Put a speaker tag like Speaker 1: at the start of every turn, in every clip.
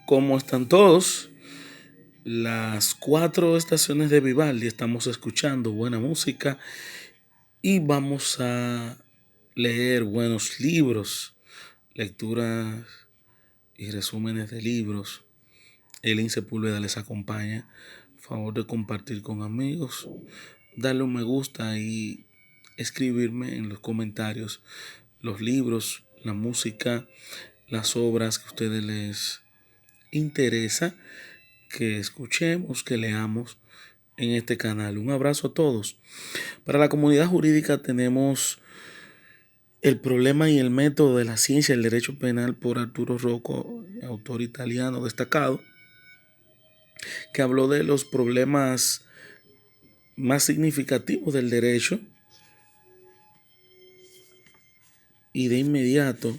Speaker 1: ¿Cómo están todos? Las cuatro estaciones de Vivaldi estamos escuchando buena música y vamos a leer buenos libros, lecturas y resúmenes de libros. Elin Sepúlveda les acompaña. Favor de compartir con amigos, darle un me gusta y escribirme en los comentarios los libros, la música, las obras que a ustedes les interesa que escuchemos, que leamos en este canal. Un abrazo a todos. Para la comunidad jurídica tenemos El problema y el método de la ciencia del derecho penal por Arturo Rocco, autor italiano destacado, que habló de los problemas más significativos del derecho. Y de inmediato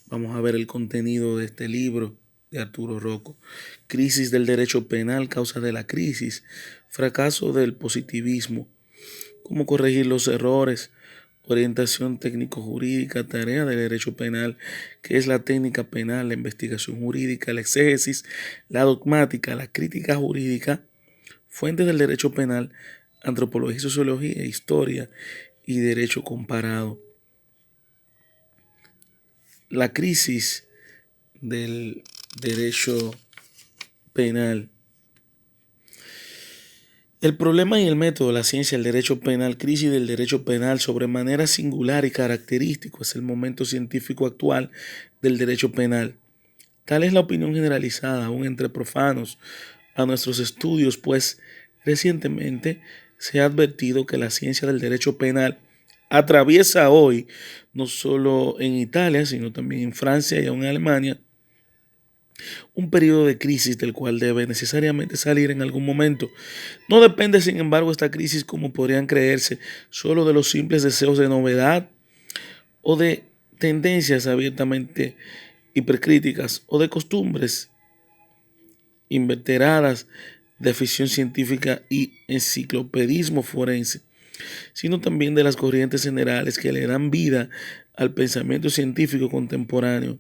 Speaker 1: vamos a ver el contenido de este libro de Arturo Rocco. Crisis del derecho penal, causa de la crisis, fracaso del positivismo, cómo corregir los errores, orientación técnico-jurídica, tarea del derecho penal, que es la técnica penal, la investigación jurídica, la exégesis, la dogmática, la crítica jurídica, fuentes del derecho penal, antropología, sociología, historia y derecho comparado. La crisis del derecho penal. El problema y el método de la ciencia del derecho penal, crisis del derecho penal, sobremanera singular y característico, es el momento científico actual del derecho penal. Tal es la opinión generalizada, aún entre profanos, a nuestros estudios, pues recientemente se ha advertido que la ciencia del derecho penal atraviesa hoy, no solo en Italia, sino también en Francia y aún en Alemania, un periodo de crisis del cual debe necesariamente salir en algún momento. No depende, sin embargo, esta crisis, como podrían creerse, solo de los simples deseos de novedad o de tendencias abiertamente hipercríticas o de costumbres inveteradas de afición científica y enciclopedismo forense, sino también de las corrientes generales que le dan vida al pensamiento científico contemporáneo.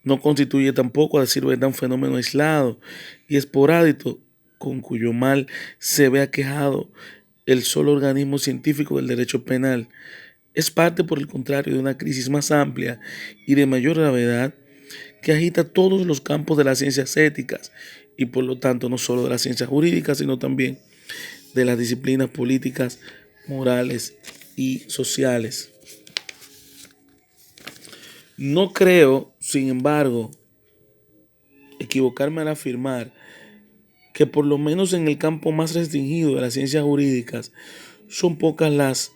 Speaker 1: No constituye tampoco, a decir verdad, un fenómeno aislado y esporádico con cuyo mal se ve aquejado el solo organismo científico del derecho penal. Es parte, por el contrario, de una crisis más amplia y de mayor gravedad que agita todos los campos de las ciencias éticas y por lo tanto no solo de las ciencias jurídicas, sino también de las disciplinas políticas, morales y sociales. No creo, sin embargo, equivocarme al afirmar que por lo menos en el campo más restringido de las ciencias jurídicas son pocas las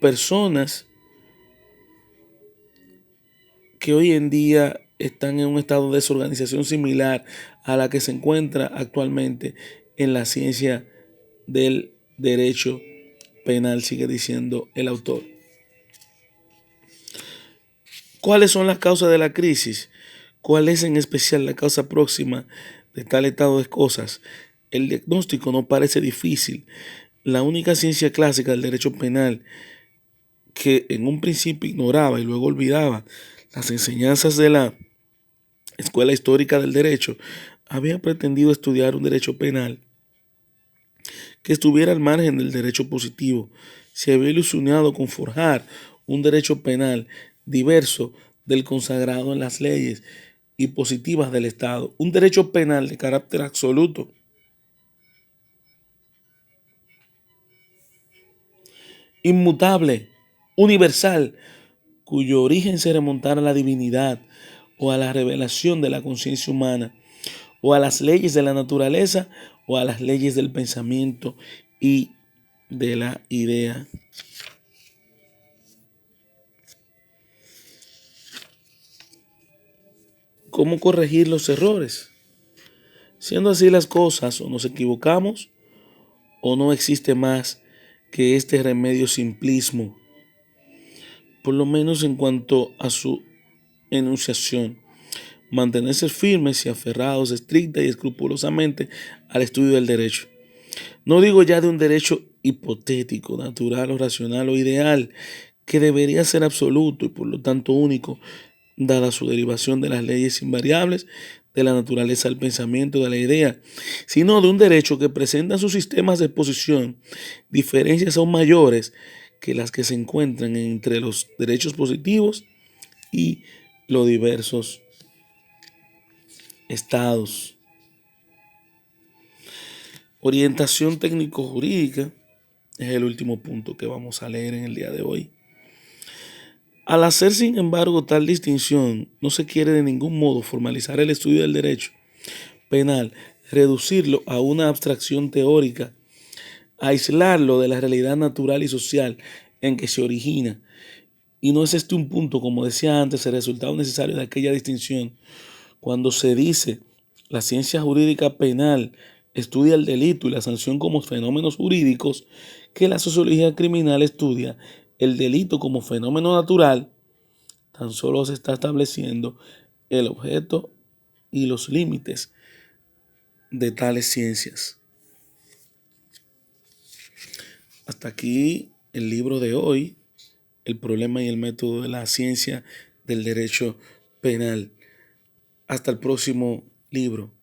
Speaker 1: personas que hoy en día están en un estado de desorganización similar a la que se encuentra actualmente en la ciencia del derecho penal, sigue diciendo el autor. ¿Cuáles son las causas de la crisis? ¿Cuál es en especial la causa próxima de tal estado de cosas? El diagnóstico no parece difícil. La única ciencia clásica del derecho penal que en un principio ignoraba y luego olvidaba las enseñanzas de la Escuela Histórica del Derecho, había pretendido estudiar un derecho penal que estuviera al margen del derecho positivo. Se había ilusionado con forjar un derecho penal diverso del consagrado en las leyes y positivas del Estado, un derecho penal de carácter absoluto, inmutable, universal, cuyo origen se remontara a la divinidad o a la revelación de la conciencia humana, o a las leyes de la naturaleza, o a las leyes del pensamiento y de la idea. ¿Cómo corregir los errores? Siendo así las cosas, o nos equivocamos, o no existe más que este remedio simplismo, por lo menos en cuanto a su enunciación. Mantenerse firmes y aferrados estricta y escrupulosamente al estudio del derecho. No digo ya de un derecho hipotético, natural o racional o ideal, que debería ser absoluto y por lo tanto único, dada su derivación de las leyes invariables de la naturaleza del pensamiento, de la idea, sino de un derecho que presenta en sus sistemas de exposición diferencias aún mayores que las que se encuentran entre los derechos positivos y los diversos estados. Orientación técnico-jurídica es el último punto que vamos a leer en el día de hoy. Al hacer, sin embargo, tal distinción, no se quiere de ningún modo formalizar el estudio del derecho penal, reducirlo a una abstracción teórica, aislarlo de la realidad natural y social en que se origina. Y no es este un punto, como decía antes, el resultado necesario de aquella distinción. Cuando se dice la ciencia jurídica penal estudia el delito y la sanción como fenómenos jurídicos, que la sociología criminal estudia el delito como fenómeno natural, tan solo se está estableciendo el objeto y los límites de tales ciencias. Hasta aquí el libro de hoy, el problema y el método de la ciencia del derecho penal. Hasta el próximo libro.